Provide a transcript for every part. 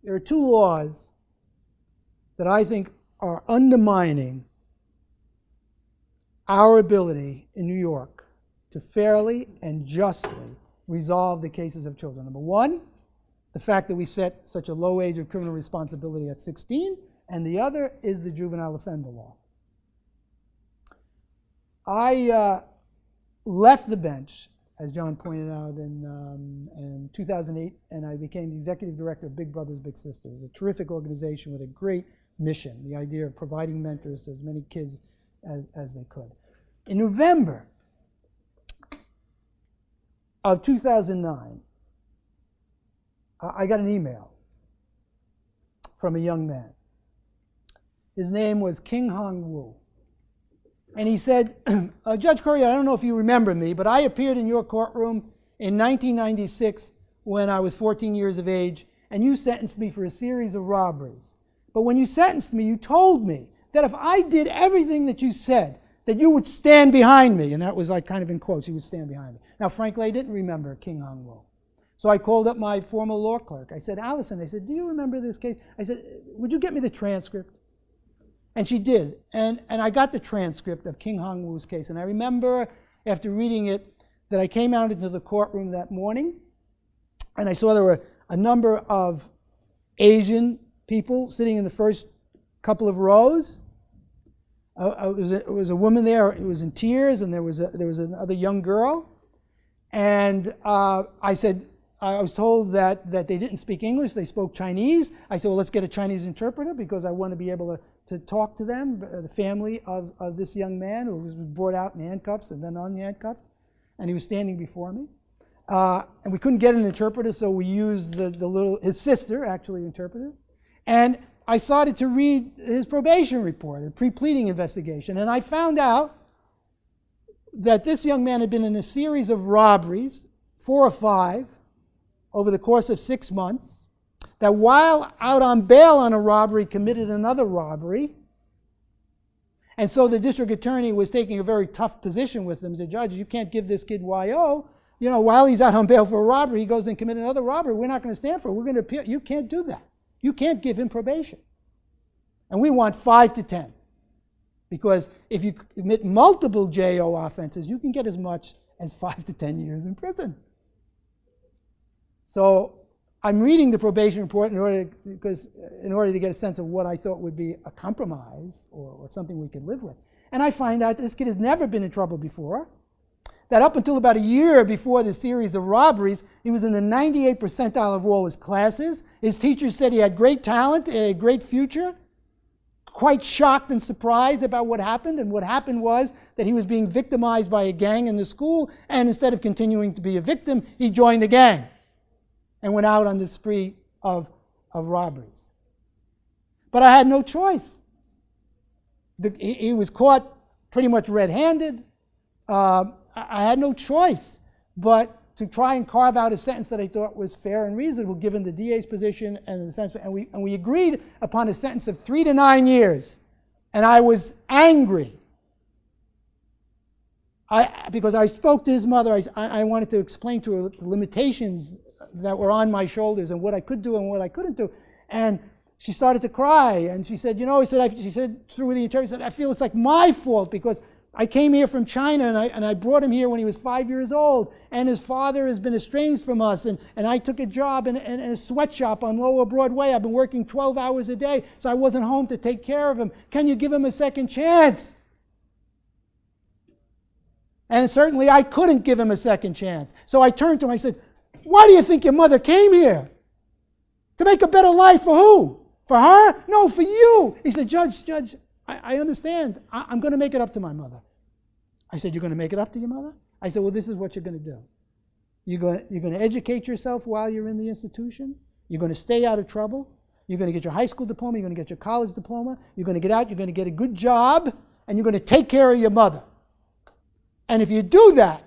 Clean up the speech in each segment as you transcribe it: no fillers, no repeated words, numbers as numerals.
there are two laws that I think are undermining our ability in New York to fairly and justly resolve the cases of children. Number one, the fact that we set such a low age of criminal responsibility at 16, and the other is the juvenile offender law. I left the bench, as John pointed out, in 2008, and I became the executive director of Big Brothers Big Sisters, a terrific organization with a great mission, the idea of providing mentors to as many kids as they could. In November of 2009, I got an email from a young man. His name was Qing Wu. And he said, Judge Currier, I don't know if you remember me, but I appeared in your courtroom in 1996 when I was 14 years of age, and you sentenced me for a series of robberies. But when you sentenced me, you told me that if I did everything that you said, that you would stand behind me. And that was like kind of in quotes, you would stand behind me. Now, frankly, I didn't remember Qing Wu. So I called up my former law clerk. I said, Allison, I said, do you remember this case? I said, would you get me the transcript? And she did. And I got the transcript of Qing Wu's case. And I remember, after reading it, that I came out into the courtroom that morning, and I saw there were a number of Asian people sitting in the first couple of rows. It was a woman there who was in tears, and there was another young girl. And I was told that they didn't speak English, they spoke Chinese. I said, well, let's get a Chinese interpreter because I want to be able to talk to them, the family of this young man who was brought out in handcuffs and then unhandcuffed. And he was standing before me. And we couldn't get an interpreter, so we used his sister actually interpreted. And I started to read his probation report, a pre-pleading investigation, and I found out that this young man had been in a series of robberies, 4 or 5, over the course of 6 months, that while out on bail on a robbery, committed another robbery. And so the district attorney was taking a very tough position with him. He said, Judge, you can't give this kid YO. You know, while he's out on bail for a robbery, he goes and commits another robbery. We're not going to stand for it. We're going to appeal. You can't do that. You can't give him probation. And we want 5 to 10. Because if you commit multiple JO offenses, you can get as much as 5 to 10 years in prison. So I'm reading the probation report in order to get a sense of what I thought would be a compromise or something we could live with. And I find out this kid has never been in trouble before. That up until about a year before the series of robberies, he was in the 98th percentile of all his classes. His teachers said he had great talent, a great future. Quite shocked and surprised about what happened. And what happened was that he was being victimized by a gang in the school, and instead of continuing to be a victim, he joined the gang and went out on this spree of robberies. But I had no choice. He was caught pretty much red-handed. I had no choice but to try and carve out a sentence that I thought was fair and reasonable given the DA's position and the defense, and we agreed upon a sentence of 3 to 9 years. And I was angry. Because I spoke to his mother, I wanted to explain to her the limitations that were on my shoulders and what I could do and what I couldn't do. And she started to cry, and she said, she said through the attorney, I feel it's like my fault because I came here from China and I brought him here when he was 5 years old, and his father has been estranged from us, and I took a job in a sweatshop on Lower Broadway. I've been working 12 hours a day, so I wasn't home to take care of him. Can you give him a second chance? And certainly I couldn't give him a second chance. So I turned to him, I said, why do you think your mother came here? To make a better life for who? For her? No, for you. He said, Judge, I understand. I'm going to make it up to my mother. I said, you're going to make it up to your mother? I said, well, this is what you're going to do. You're going to educate yourself while you're in the institution. You're going to stay out of trouble. You're going to get your high school diploma. You're going to get your college diploma. You're going to get out. You're going to get a good job. And you're going to take care of your mother. And if you do that,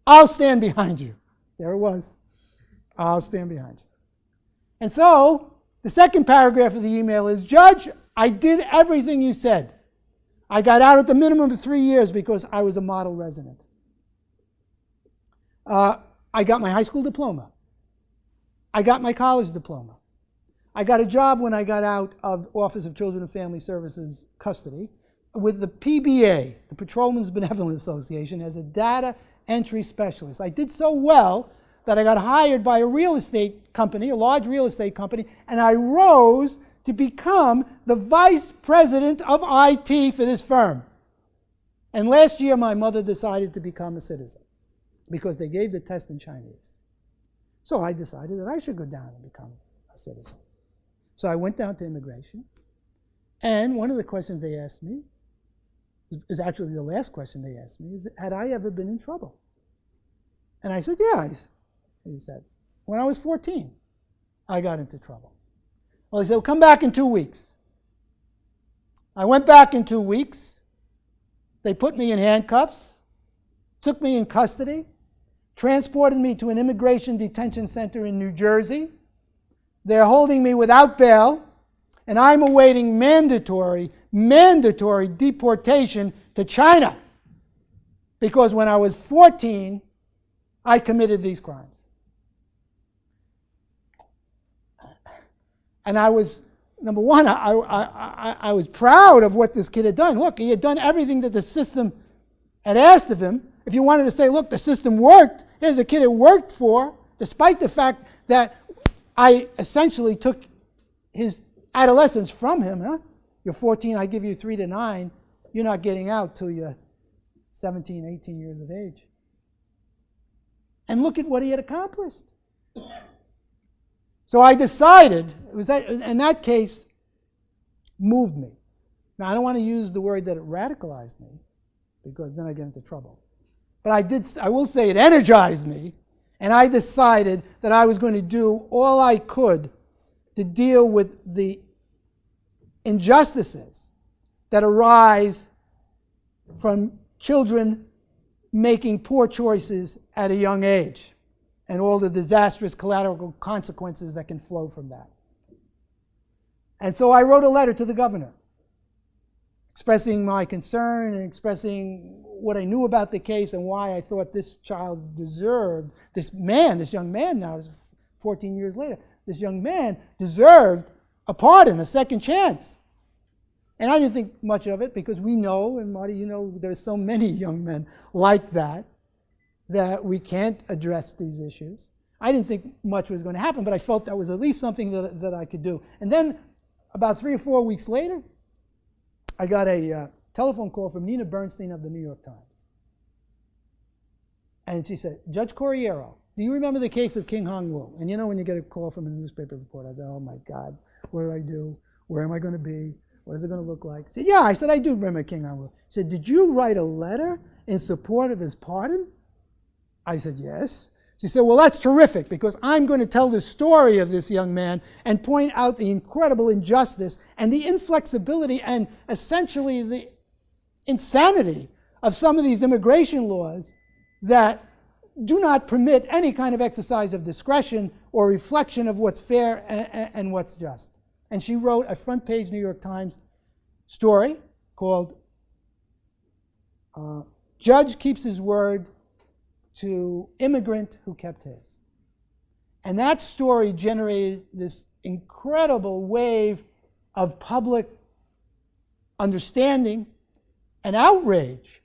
I'll stand behind you. There it was. I'll stand behind you. And so, the second paragraph of the email is, Judge, I did everything you said. I got out at the minimum of 3 years because I was a model resident. I got my high school diploma. I got my college diploma. I got a job when I got out of Office of Children and Family Services custody with the PBA, the Patrolmen's Benevolent Association, as a data entry specialist. I did so well that I got hired by a real estate company, a large real estate company, and I rose to become the vice president of IT for this firm. And last year, my mother decided to become a citizen because they gave the test in Chinese. So I decided that I should go down and become a citizen. So I went down to immigration, and one of the questions they asked me, is actually the last question they asked me, is, had I ever been in trouble? And I said, yeah. He said, when I was 14, I got into trouble. Well, he said, well, come back in 2 weeks. I went back in 2 weeks. They put me in handcuffs, took me in custody, transported me to an immigration detention center in New Jersey. They're holding me without bail, and I'm awaiting mandatory deportation to China. Because when I was 14, I committed these crimes. And I was, number one, I was proud of what this kid had done. Look, he had done everything that the system had asked of him. If you wanted to say, look, the system worked, here's a kid it worked for, despite the fact that I essentially took his adolescence from him. Huh? You're 14, I give you 3 to 9. You're not getting out till you're 17, 18 years of age. And look at what he had accomplished. So I decided, in that case, moved me. Now, I don't want to use the word that it radicalized me, because then I get into trouble. But I will say it energized me, and I decided that I was going to do all I could to deal with the injustices that arise from children making poor choices at a young age, and all the disastrous collateral consequences that can flow from that. And so I wrote a letter to the governor, expressing my concern and expressing what I knew about the case and why I thought this child deserved, this young man now, 14 years later, this young man deserved a pardon, a second chance. And I didn't think much of it, because we know, and Marty, you know, there's so many young men like that we can't address these issues. I didn't think much was going to happen, but I felt that was at least something that I could do. And then about 3 or 4 weeks later, I got a telephone call from Nina Bernstein of the New York Times. And she said, Judge Corriero, do you remember the case of Qing Hong Wu? And you know when you get a call from a newspaper reporter, I said, oh my God, what do I do? Where am I going to be? What is it going to look like? I said, yeah, I said, I do remember Qing Hong Wu. She said, did you write a letter in support of his pardon? I said, yes. She said, well, that's terrific, because I'm going to tell the story of this young man and point out the incredible injustice and the inflexibility and essentially the insanity of some of these immigration laws that do not permit any kind of exercise of discretion or reflection of what's fair and what's just. And she wrote a front-page New York Times story called Judge Keeps His Word to Immigrant Who Kept His. And that story generated this incredible wave of public understanding and outrage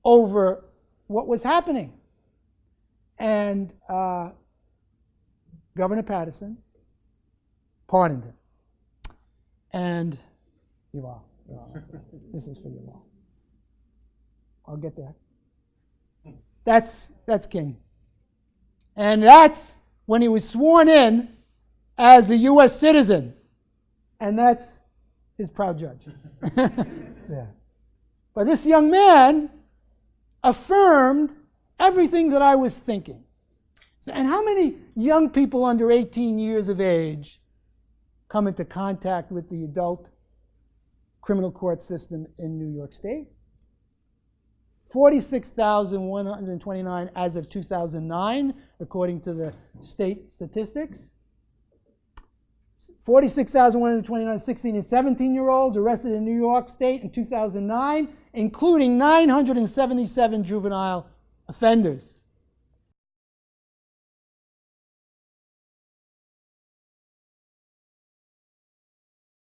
over what was happening. And Governor Patterson pardoned him. And Yuval, this is for Yuval. I'll get there. That's Qing. And that's when he was sworn in as a U.S. citizen. And that's his proud judge. Yeah. But this young man affirmed everything that I was thinking. So, and how many young people under 18 years of age come into contact with the adult criminal court system in New York State? 46,129 as of 2009, according to the state statistics. 46,129 16 and 17-year-olds arrested in New York State in 2009, including 977 juvenile offenders.